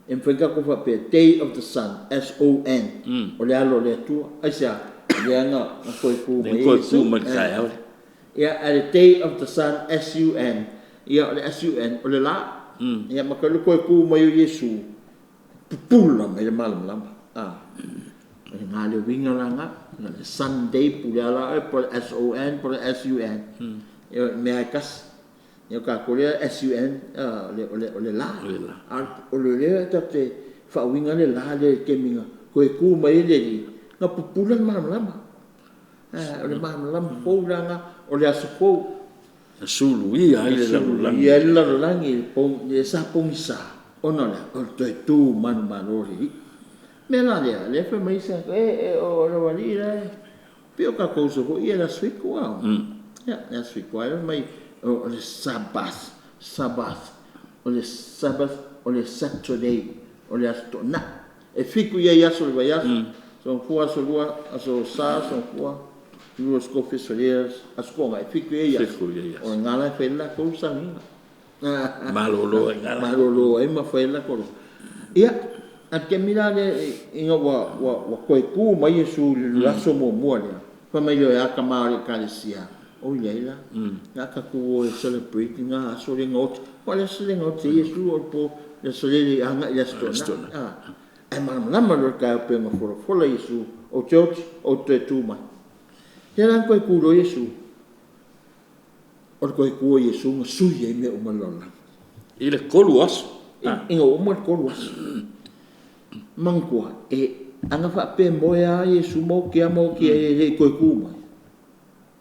En whenka ko whape, day of the sun, S-O-N. O le alo le tua, aisia, le anga, koe kuma Yesu. Ia, the day of the sun, S-U-N. Ia, le S-U-N, o le la. Ia, makalu koe kuma Yesu. Pupula, me le malam lama. Ngā le winga langa, le Sunday, pule ala, po le S-O-N, po le S-U-N. Me ai kas yo ka ko le SUN le la o le ta te fa winga le la le ke minga ko e ku mai le ni na pupulan lama o le lama fo langa o le aso fo sulu ia le langi po le sa pongisa ona le o te tu man ri me la le fa mai sa o le wali le pio ka ko so ia la swiko ja, that's required. My or the Sabbath, or the Saturday, or the astona. E fiku ia yaso le vaiaso. So fua so lua, aso sa, so fua. Lua scofi soleas, asconga. E fiku ia yaso. O ngala fela ko sanga. Malolo ngala. Malolo e ma fela ko. Ia, a ke mira le inga wa koe ku mai Yesu le laso mo moa. Fa mai le akama le Ekalesia. O leila nga ka ko celebrate nga so le ngot wala so le ngot Yesu o po le so le anga ya stona ai ma lo ka pe ma fo Yesu o church o te tuma ya lan ko ku lo Yesu o ko Yesu nga suye me o malona ile koluas ingo o mal koluas mangkua anga fa pe moya Yesu mo ke le ko ku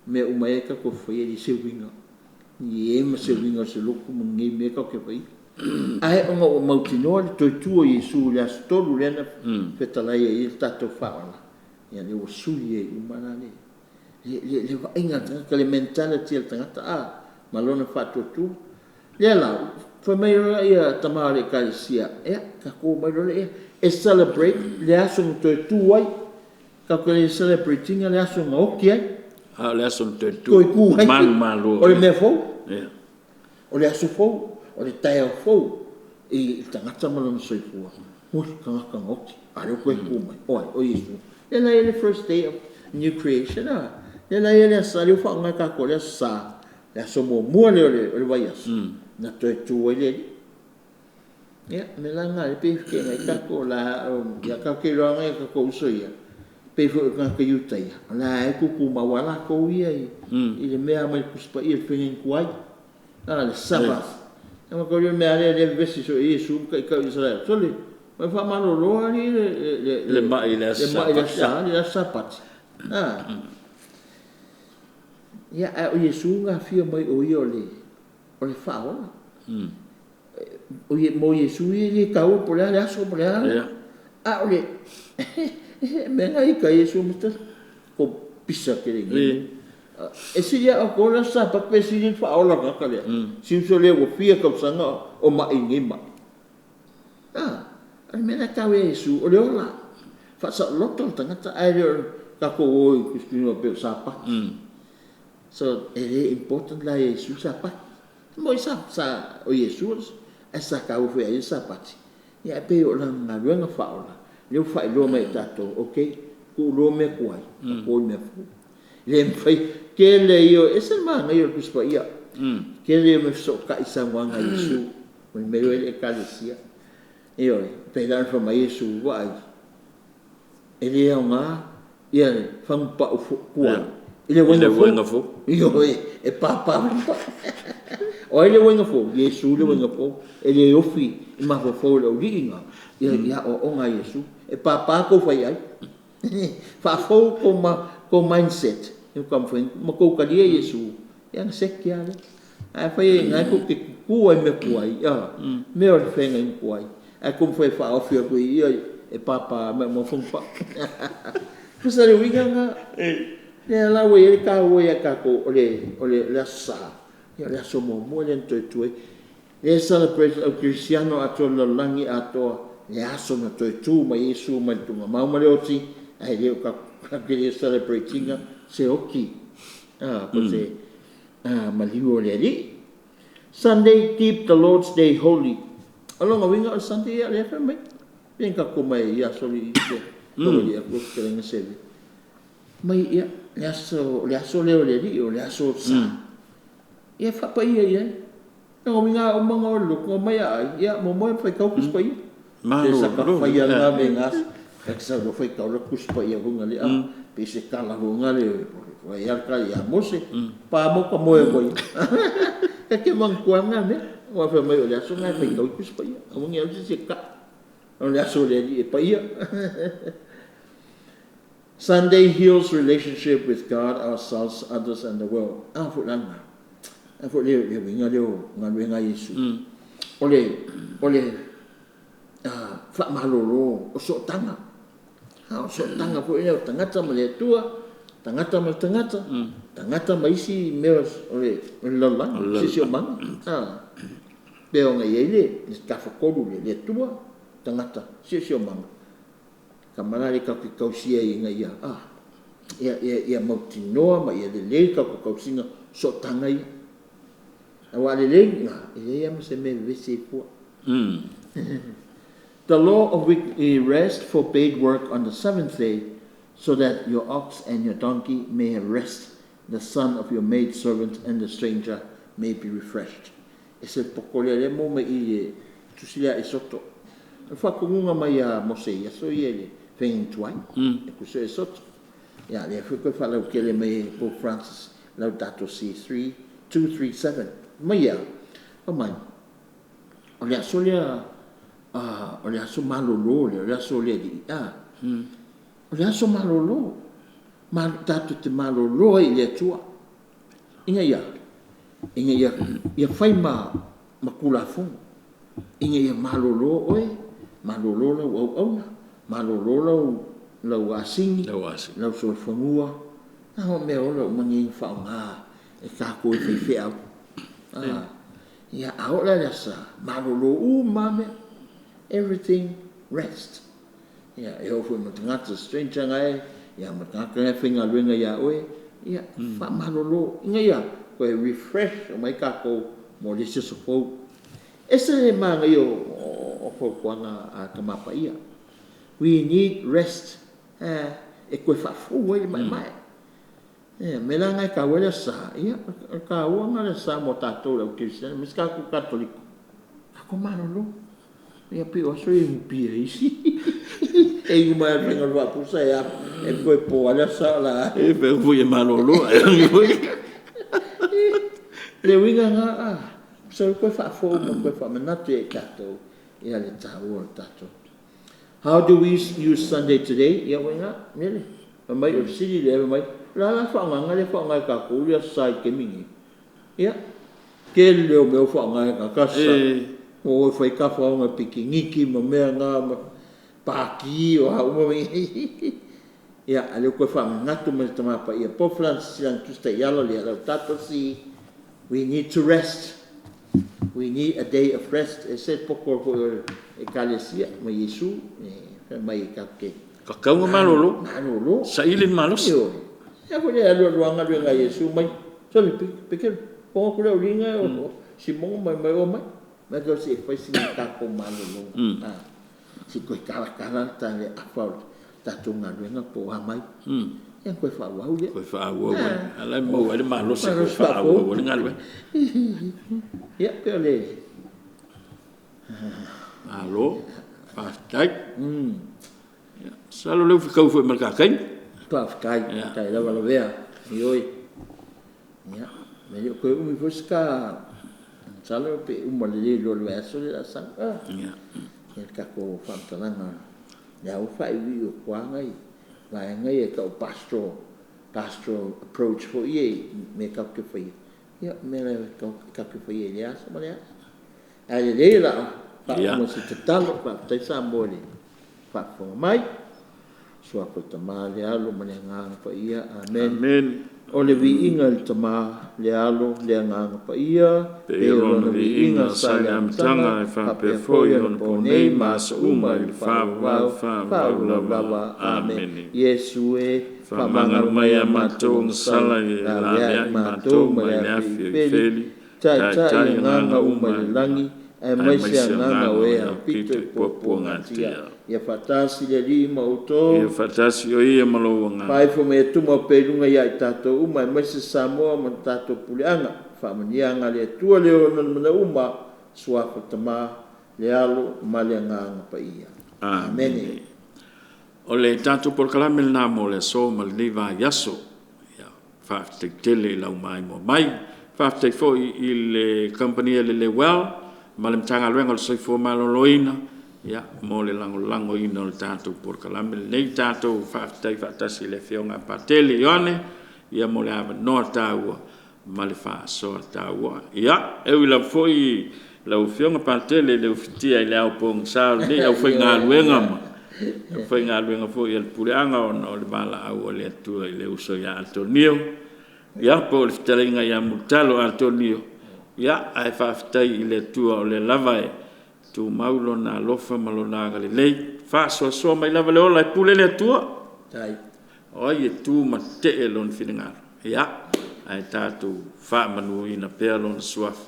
me umai ka ko foi di sewinga ye ma sewinga se loku ngi me ka ke pai ai o mautino to tu Yesu la stolu lena petala ye tato fala ya le o suye umana le va inga ka le mentality el tangata malona fa to tu le la foi mai ia tamare Ekalesia ka ko mai le e celebrate le aso to tu wai ka ko le celebrating le aso ngokia le aso te tu malo o le me fo o le aso fo o le tae fo e tangata malona soifua o ka ngoti ale ko ku mai o Yesu le first day of new creation le saliu fa nga ka ko le sa le aso mo le vaias na to tu le me la nga le pe ke nga ka ko la ya ka ke lo nga ka ko so ya pe fo ka ke yutai la e ku ma wala ko ia i le mea mai kuspa i fingin kuai le Sabbath Ama ko le me ale le vesi so Yesu ka Israel. So le ma fa malolo ali Le mai le sapat. Ya o Yesu nga fia mai o le fa ola. O mo Yesu le ka o por le aso por le. Ole. Me ngai ka Yesu mita ko pisa ke le. Esse dia o cola sapa pe si fa ola ka le. Si so le o fia ka sanga o ma ingi ma. Ani mena ka Yesu o le ola. Fa sa loto tangata ai ka ko o Kristino pe sapa. So it is important la Yesu sapa. Mo sa o Yesu esa ka o fe sapa. Ya pe o la nga fa ola. Le fa lo me tato, okay? Ku lo me kuai. Ko me fu. Le fai ke le io esa ma ngai o kuspa ia. Ke le me so ka isa wanga Yesu. Mo me o Ekalesia. Io pe dan fa mai Yesu wai. Ele é uma fam pa o kuai. Ele wenga fo. Io e papa. O ele wenga fo, Yesu le wenga fo. Ele ofi ma fo lo ringa. Ya o nga Yesu. E papa ko fai ai. Fa fo ko mindset. Eu como foi, ma ko ka dia Yesu. Yang sekia le. Ai fai ngai ko ke kuai me kuai. Me o fenga in kuai. Ai como foi fa ofi ko ia e papa mo fo pa. Kusa le winga nga. Le la we ka we ka ko ole la sa. Ya la so mo le to le celebrate o Cristiano ato lo langi ato le aso na to ma Yesu ma tu ma le oti ai le ka le celebrating se oki. Ko se ma liu le li. Sunday keep the Lord's Day holy. Along winga Sunday ya le fa mai. Bien ka ko mai ya so li se. Ko ya ko keng se. Mai ya le aso le li o le aso sa. Ya fa pa ia. Ngo minga o mga lu ko maya ya mo fai ka kus pa ia. Sa ka fa ia na mengas. Sa do fai ka kus pa ia hunga le pe se kala hunga le wa ya ka ya mo se pa mo ka mo ko. Ka ke mang kuang na me. Wa fa mai o le aso na fai ka kus pa ia. Mo ngia se ka. O le aso le di pa ia. Sunday heals relationship with God, ourselves, others, and the world. Fulanga. For le winga nga Yesu. Ole fa malolo o so tanga. So tanga po ile tangata male tua, tangata maisi meos ole lola si o man. Pero nga yele ka fa kodu le tua tangata si o man. Kamara le ka kausia nga ia. Ya mautinoa ma ia le ka kausinga so tanga ia. The law of weekly rest forbade work on the seventh day, so that your ox and your donkey may have rest, the son of your maidservant and the stranger may be refreshed. Ese pokolele mo mai i tusilia isoto. Fa kunga mai a Mose ya so yele feng tuai. E kuso isoto. Ya le fa ko fa la kele mai Pope Francis Laudato Si 237. Maya, man. Olha só malolo, olha só di. Olha só malolo. Mal tato te malolo ile tua. Inga ya fai makula fu. Inga ya malolo oi, malolo la malolo la wasing, la so famua. Na me ola mangi fa nga. E ka ko fe au. Ya ahora ya sa malolo mame everything rest. Ya eu fui matangata stranger ngai ya matangata finga luenga ya oe ya fa malolo inga ya ko refresh o mai ka ko mo dise so ko ese manga yo o ko kwana a tamapa ia. We need rest. E ko fa fu mai me la ngai ka wala sa ia ka wanga sa mo tato o Cristiano mis ka ku katoliko ako manolo ia pi o so i pi isi e uma venga va pusa ya e poi po ala sa la e per voi manolo le winga nga So koe whaafo mo koe whaamanatu e tātou e ale tāua o tātou. How do we use Sunday today? Ia wenga, nele. Mai o siri le mai. La whaanganga le whaangai ka kouria sai ke mingi. Ia. Ke leo meo whaangai ka kasa. O whai ka whaonga piki ngiki ma mea ngā ma pāki o hau ma mingi. Ia, ale koe whaangatu ma tamapa ia. Po Francis silang tusta ialo le Laudato Si. We need to rest. We need a day of rest. E se poko ko Ekalesia ma Yesu mai ka ke. Kakau malolo. Malolo. Sa ilin malos. Yo. Ya ko le alo luanga le nga Yesu mai. So le pekel po ko le ringa o Simon mai o mai. Ma do se fai sin ka ko malolo. Si ko kala ta le afal ta tunga le nga po ha mai. Yang koe whaau le. Koe whaau au. Alai mau ale malos e koe whaau au. Ngalwe. Ya, peo le. Alo. Whaatai. Salo leu whikau fwe malakakai. Whaakai. Tai lawa la wea. Ioi. Ya. Me leo koe umi fwska. Salo pe umalele lo le aso le asang. Ya. Ya kako whamtananga. Ya uwha iwi o kwa ngai. Vai ngai e kau pastoral approach for ye me kau ke fai. Ya me kau ke fai ye asa ma ya. Ai le la pa mo se talo pa tai sa mole. Pa fo mai. Sua ko tama le alo ma le nga pa ia. Amen. Amen. O le vi inga le tama le alo le nga pa ia. Pe o le vi inga sa le amtanga e fa pe foi on po nei mas uma il fa wa. Amen. Yesu e fa manga mai matou sala e la matou mai le afi feli. Tai nga uma le langi e mai se nga o e apito po ngatia. Ia fatasi le lima uto. Ia fatasi o ia malonga. Pai fo me tuma pelunga ia tato uma mai se Samoa ma tato pulianga. Fa manianga le tua le ona na uma sua tama le alo ma le nga pa ia. Amen. O le tato por kalamel na mo le so ma le va yaso. Ia fa te tele la mai mo mai. Fa te fo il company le well ma le tanga luenga so fo maloloina. Ya, mo le lango ina o tātou por kalame. Nei tātou whaatasi le whionga patele ione. Ia mo le awa noa tāua. Ma le whaasoa tāua. Ia, ewi la foi la whionga patele le ufitia i le au pong sao. Nei au whai ngā luenga ma. Au whai ngā luenga foi al pureanga o no le bala au o le atua i le uso ia Antonio. Ia, po le fitalinga ia mutalo Antonio. Ia, ai whaafitai i le atua o le lavae. Tu maulo na lofa malona galilei fa so mai lava le ola pule le tua tai o ye tu ma te elon fininga ya ai tatu fa manu ina pelon swaf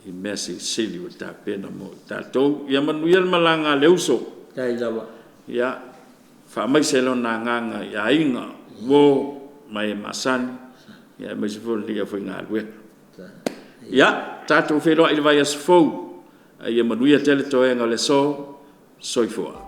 i mesi sili o ta pena mo tatu ya manu yel malanga le uso tai lava ya fa mai selon na nganga ya inga wo mai masan ya mai se fo li foi ngalwe ya tatu felo il vai as fo ia manuia tele toenga le so soifua.